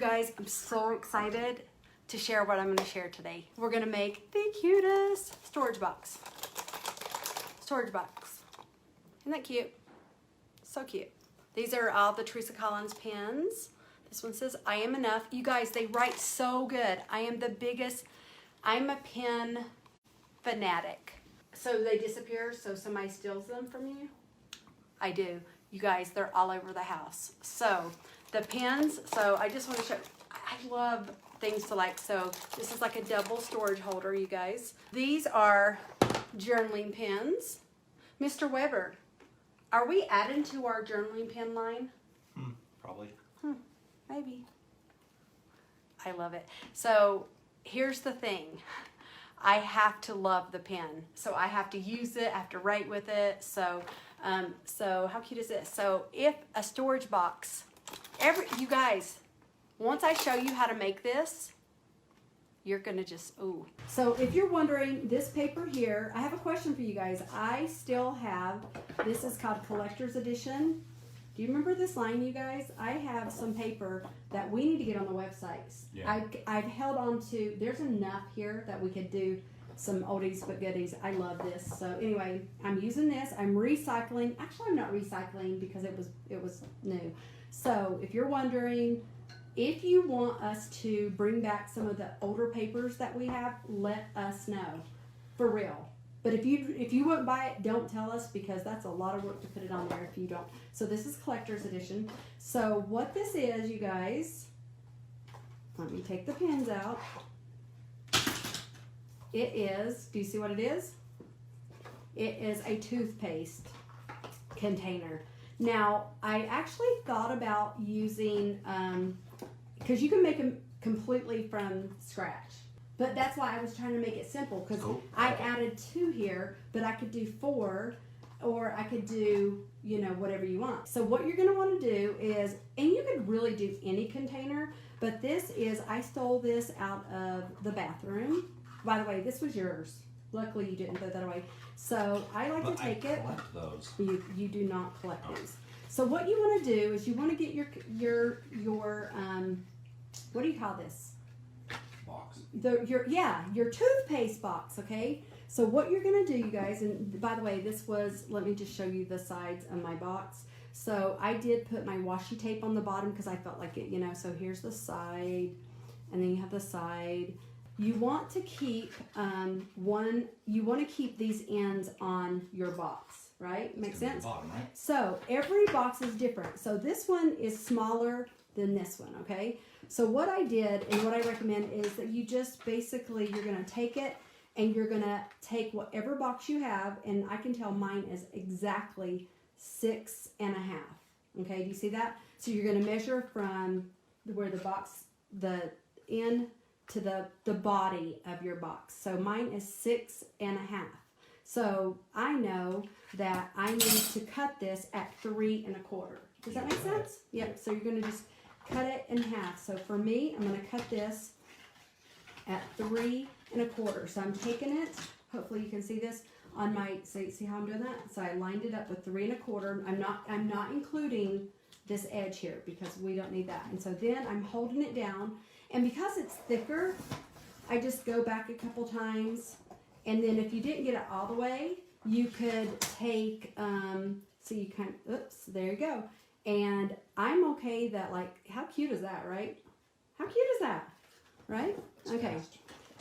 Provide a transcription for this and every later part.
guys, I'm so excited to share what I'm going to share today. We're going to make the cutest storage box. Storage box. Isn't that cute? So cute. These are all the Teresa Collins pens. This one says, I am enough. You guys, they write so good. I am the biggest, I'm a pen fanatic. So they disappear, so somebody steals them from you? I do. You guys, they're all over the house. So the pens, so I just want to show, I love things to like, so this is like a double storage holder, you guys. These are journaling pens. Mr. Weber, are we adding to our journaling pen line? Probably. Maybe. I love it. So here's the thing. I have to love the pen. So I have to use it, I have to write with it. So how cute is this? So if a storage box, you guys, once I show you how to make this, you're gonna just, ooh. So if you're wondering, this paper here, I have a question for you guys. I still have, this is called Collector's Edition. Do you remember this line, you guys? I have some paper that we need to get on the websites. Yeah. I've held on to, there's enough here that we could do some oldies but goodies. I love this. So anyway, I'm using this. I'm recycling. Actually, I'm not recycling because it was new. So if you're wondering, if you want us to bring back some of the older papers that we have, let us know. For real. But if you wouldn't buy it, don't tell us, because that's a lot of work to put it on there if you don't. So this is Collector's Edition. So what this is, you guys, let me take the pens out. It is, do you see what it is? It is a toothpaste container. Now, I actually thought about using, because you can make them completely from scratch. But that's why I was trying to make it simple, because I added 2 here, but I could do 4, or I could do, you know, whatever you want. So what you're going to want to do is, and you could really do any container, but this is, I stole this out of the bathroom. By the way, this was yours. Luckily, you didn't throw that away. So I like to take it. Collect those. You do not collect these. So what you want to do is you want to get your what do you call this? Box. Your toothpaste box, okay? So what you're gonna do, you guys, and by the way, this was, let me just show you the sides of my box. So I did put my washi tape on the bottom because I felt like it, you know, so here's the side, and then you have the side. You want to keep you want to keep these ends on your box, right? Make sense? Bottom, right? So every box is different. So this one is smaller than this one, okay? So what I did and what I recommend is that you just basically, you're gonna take it and you're gonna take whatever box you have, and I can tell mine is exactly 6.5. Okay, do you see that? So you're gonna measure from where the box, the end to the body of your box. So mine is 6.5. So I know that I need to cut this at 3.25. Does that make sense? Yep. So you're gonna just cut it in half. So for me, I'm going to cut this at 3.25. So I'm taking it, hopefully you can see this on my, see how I'm doing that? So I lined it up with 3.25. I'm not including this edge here because we don't need that. And so then I'm holding it down, and because it's thicker, I just go back a couple times, and then if you didn't get it all the way, you could take, so you kind of, oops, there you go. And I'm okay that, like, how cute is that, right? How cute is that, right? Okay.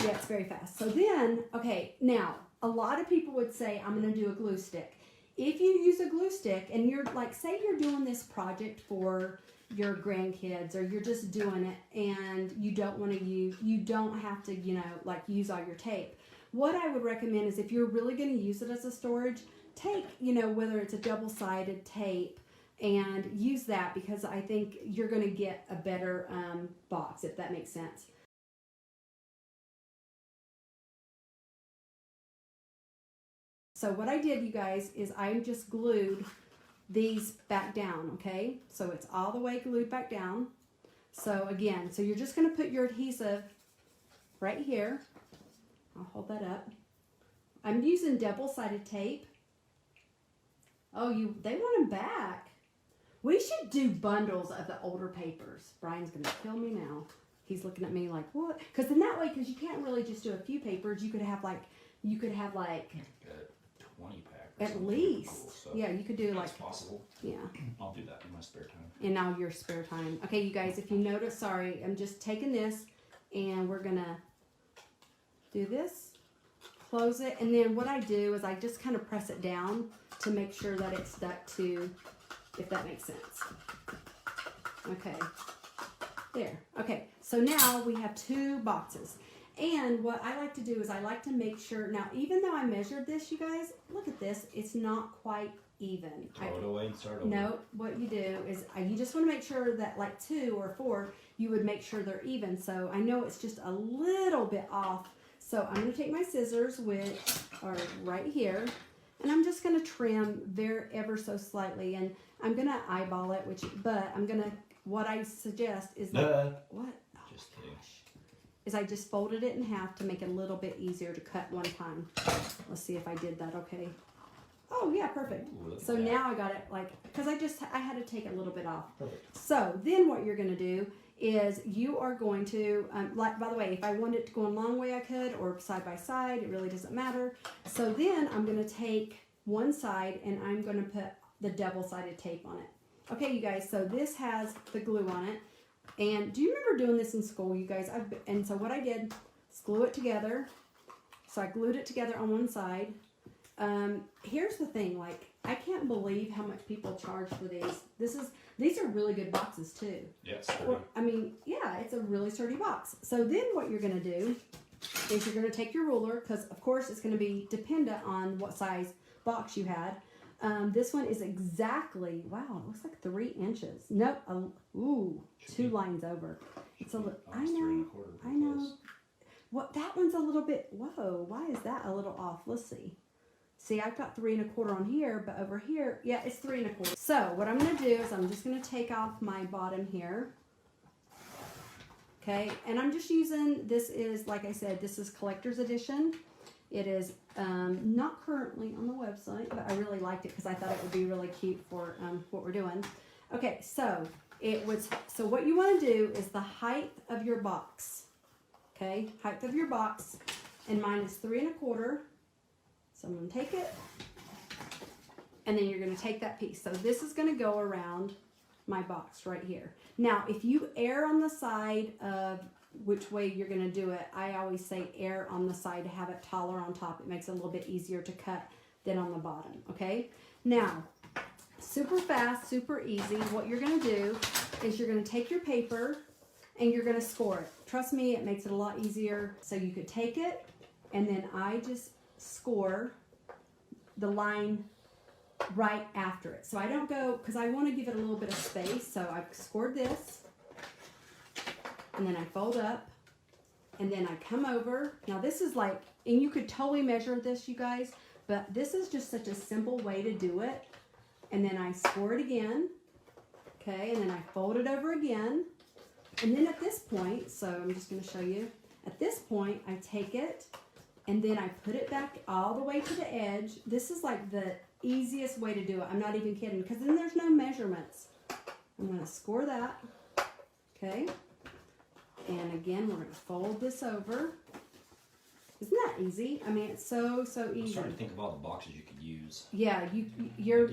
Yeah, it's very fast. So then, okay, now, a lot of people would say, I'm going to do a glue stick. If you use a glue stick and you're, like, say you're doing this project for your grandkids, or you're just doing it and you don't want to use, you don't have to, you know, like, use all your tape. What I would recommend is if you're really going to use it as a storage, take, you know, whether it's a double-sided tape, and use that, because I think you're going to get a better box, if that makes sense. So what I did, you guys, is I just glued these back down, okay? So it's all the way glued back down. So again, so you're just going to put your adhesive right here. I'll hold that up. I'm using double-sided tape. Oh, they want them back. We should do bundles of the older papers. Brian's gonna kill me now. He's looking at me like, what? Because then that way, because you can't really just do a few papers. You could have like, Get a 20 pack. Or at something. least, Cool. So yeah, you could do like, that's possible. yeah. I'll do that in my spare time. In all your spare time. Okay, you guys, if you notice, sorry, I'm just taking this and we're gonna do this, close it, and then what I do is I just kind of press it down to make sure that it's stuck to, if that makes sense. Okay, there. Okay, so now we have 2 boxes. And what I like to do is I like to make sure, now even though I measured this, you guys, look at this, it's not quite even. Throw it away and start over. No, what you do is you just want to make sure that like 2 or 4, you would make sure they're even. So I know it's just a little bit off. So I'm going to take my scissors, which are right here, and I'm just going to trim ever so slightly. And I'm going to eyeball it, but I'm going to, what I suggest is that, what? Oh, just kidding. Is I just folded it in half to make it a little bit easier to cut one time. Let's see if I did that okay. Oh yeah, perfect. Ooh, so now I got it like, because I had to take a little bit off. Perfect. So then what you're going to do is you are going to, like, by the way, if I wanted it to go a long way I could, or side by side, it really doesn't matter. So then I'm going to take one side and I'm going to put the double-sided tape on it. Okay, you guys, so this has the glue on it. And do you remember doing this in school, you guys? And so what I did is glue it together. So I glued it together on one side. Here's the thing, like, I can't believe how much people charge for these. These are really good boxes too. Yeah, it's sturdy. I mean, yeah, it's a really sturdy box. So then what you're going to do is you're going to take your ruler, because of course it's going to be dependent on what size box you had. This one is exactly, wow, it looks like 3 inches. Nope, ooh, 2 lines over. It's a little, I know. What, that one's a little bit, whoa, why is that a little off? Let's see. See, I've got 3 1/4 on here, but over here, yeah, it's 3 1/4. So what I'm going to do is I'm just going to take off my bottom here. Okay, and I'm just using, this is, like I said, this is collector's edition. It is not currently on the website, but I really liked it because I thought it would be really cute for what we're doing. Okay, so so what you want to do is the height of your box. Okay, height of your box, and mine is 3 1/4. So I'm going to take it, and then you're going to take that piece. So this is going to go around my box right here. Now, if you err on the side of which way you're going to do it, I always say err on the side to have it taller on top. It makes it a little bit easier to cut than on the bottom, okay? Now, super fast, super easy. What you're going to do is you're going to take your paper and you're going to score it. Trust me, it makes it a lot easier. So you could take it, and then I just score the line right after it. So I don't go, because I want to give it a little bit of space. So I've scored this, and then I fold up, and then I come over. Now this is like, and you could totally measure this, you guys, but this is just such a simple way to do it. And then I score it again, okay, and then I fold it over again. And then at this point, so I'm just going to show you, at this point I take it, and then I put it back all the way to the edge. This is like the easiest way to do it. I'm not even kidding, because then there's no measurements. I'm going to score that, okay? And again, we're going to fold this over. Isn't that easy? I mean, it's so easy. I'm starting to think of all the boxes you could use. Yeah, you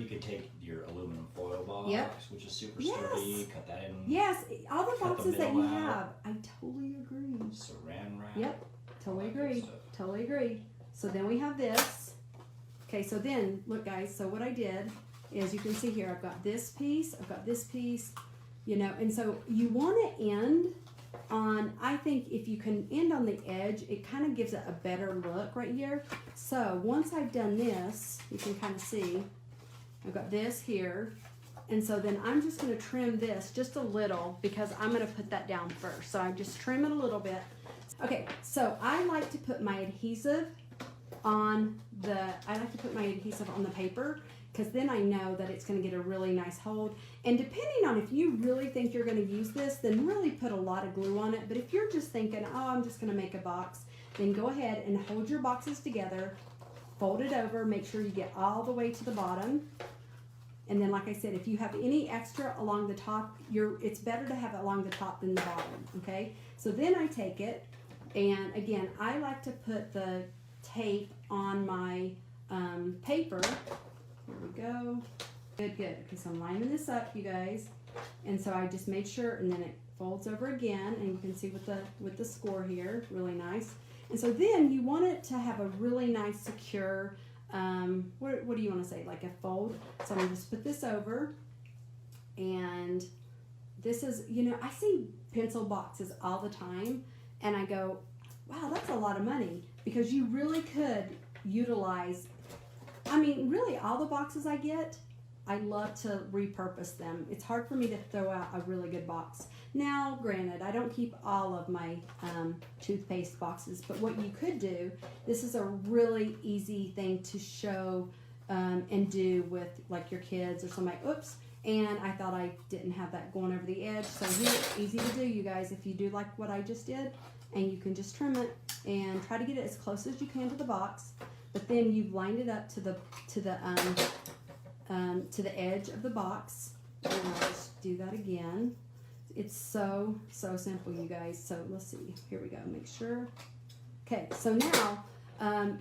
could take your aluminum foil box, yep, which is super sturdy, cut that in. Yes, all the boxes that you out. have. I totally agree. Saran wrap. Yep, totally agree. Totally agree. So then we have this. Okay, so then, look guys, so what I did is, you can see here, I've got this piece, I've got this piece, you know, and so you want to end on, I think if you can end on the edge, it kind of gives it a better look right here. So once I've done this, you can kind of see, I've got this here, and so then I'm just going to trim this just a little, because I'm going to put that down first. So I just trim it a little bit. Okay, so I like to put my adhesive on the paper, because then I know that it's going to get a really nice hold. And depending on if you really think you're going to use this, then really put a lot of glue on it. But if you're just thinking, oh, I'm just going to make a box, then go ahead and hold your boxes together, fold it over, make sure you get all the way to the bottom, And then, like I said, if you have any extra along the top, it's better to have it along the top than the bottom, okay? So then I take it, and again, I like to put the tape on my paper. Here we go. Good, good. Okay, so I'm lining this up, you guys. And so I just made sure, and then it folds over again, and you can see with the score here, really nice. And so then you want it to have a really nice, secure, what do you want to say, like a fold. So I'm going to just put this over, and this is, you know, I see pencil boxes all the time, and I go, wow, that's a lot of money, because you really could utilize, I mean, really all the boxes I get, I love to repurpose them. It's hard for me to throw out a really good box. Now, granted, I don't keep all of my toothpaste boxes, but what you could do, this is a really easy thing to show and do with like your kids or somebody. Oops, and I thought I didn't have that going over the edge. So here, easy to do, you guys, if you do like what I just did, and you can just trim it and try to get it as close as you can to the box, but then you've lined it up to the edge of the box. And I'll just do that again. It's so simple, you guys. So let's see. Here we go. Make sure. Okay, so now,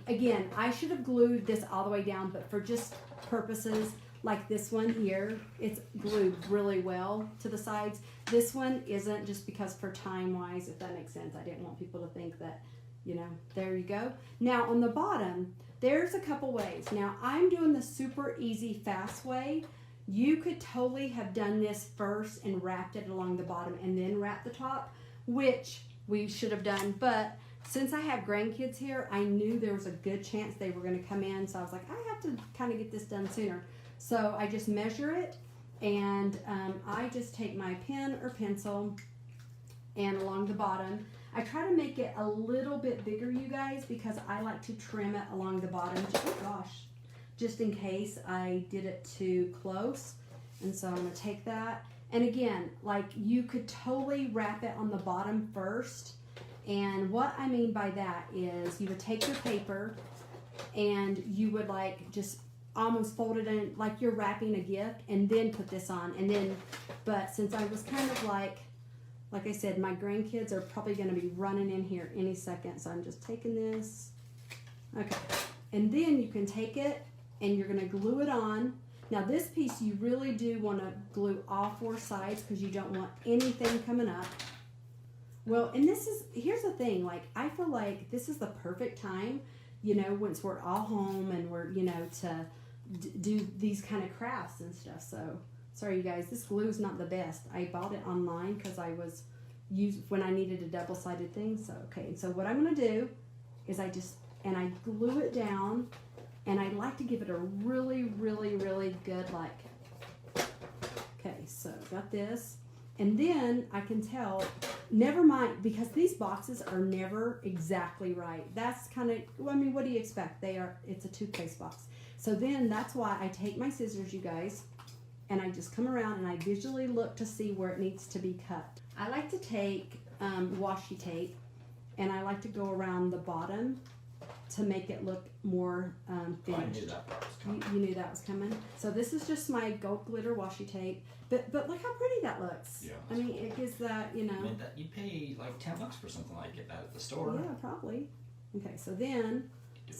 again, I should have glued this all the way down, but for just purposes like this one here, it's glued really well to the sides. This one isn't, just because for time-wise, if that makes sense. I didn't want people to think that, you know, there you go. Now, on the bottom, there's a couple ways. Now, I'm doing the super easy, fast way. You could totally have done this first and wrapped it along the bottom and then wrap the top, which we should have done. But since I have grandkids here, I knew there was a good chance they were going to come in. So I was like, I have to kind of get this done sooner. So I just measure it, and I just take my pen or pencil, and along the bottom, I try to make it a little bit bigger, you guys, because I like to trim it along the bottom. Oh gosh. Just in case I did it too close. And so I'm going to take that. And again, like, you could totally wrap it on the bottom first. And what I mean by that is you would take your paper and you would like just almost fold it in like you're wrapping a gift, and then put this on. And then, but since I was kind of like I said, my grandkids are probably going to be running in here any second. So I'm just taking this. Okay. And then you can take it, and you're going to glue it on. Now this piece you really do want to glue all four sides, because you don't want anything coming up. Well, and here's the thing, like, I feel like this is the perfect time, you know, once we're all home and we're, you know, to do these kind of crafts and stuff. So, sorry you guys, this glue is not the best. I bought it online because I was when I needed a double-sided thing. So, okay, and so what I'm going to do is I glue it down. And I like to give it a really, really, really good, like, okay, so got this. And then I can tell, never mind, because these boxes are never exactly right. That's kind of, I mean, what do you expect? It's a toothpaste box. So then that's why I take my scissors, you guys, and I just come around and I visually look to see where it needs to be cut. I like to take washi tape, and I like to go around the bottom to make it look more finished. I knew that was coming. You knew that was coming. So this is just my gold glitter washi tape, but look how pretty that looks. Yeah. I mean, it gives that, you know. I mean, you pay like $10 for something like that at the store. Yeah, probably. Okay, so then,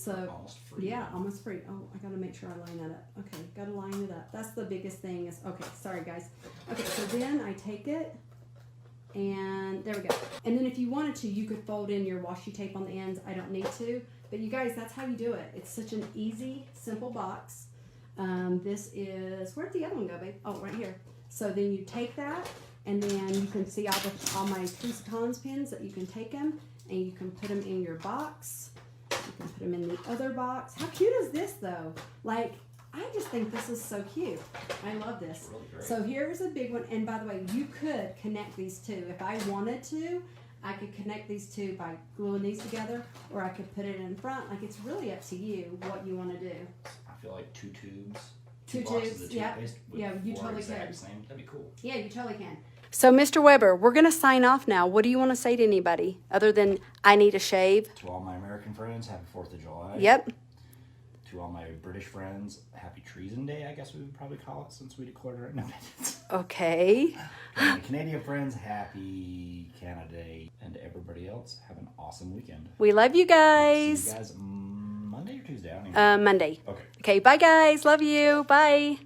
almost free. Yeah, almost free. Oh, I gotta make sure I line that up. Okay, gotta line it up. That's the biggest thing. Okay, sorry guys. Okay, so then I take it, and there we go. And then if you wanted to, you could fold in your washi tape on the ends. I don't need to. But you guys, that's how you do it. It's such an easy, simple box. This is, where'd the other one go, babe? Oh, right here. So then you take that, and then you can see all my Teresa pins that you can take them, and you can put them in your box. You can put them in the other box. How cute is this, though? Like, I just think this is so cute. I love this. Really great. So here's a big one. And by the way, you could connect these two. If I wanted to, I could connect these two by gluing these together, or I could put it in front. Like, it's really up to you what you want to do. I feel like two tubes. Two boxes tubes, of yeah. toothpaste with Yeah, you four totally exact could. Same. That'd be cool. Yeah, you totally can. So, Mr. Weber, we're going to sign off now. What do you want to say to anybody other than I need a shave? To all my American friends, happy 4th of July. Yep. To all my British friends, happy Treason Day, I guess we would probably call it, since we declared our independence. Okay. And my Canadian friends, happy Canada Day. And to everybody else, have an awesome weekend. We love you guys. See you guys Monday or Tuesday? I don't even know. Monday. Okay. Okay, bye guys. Love you. Bye.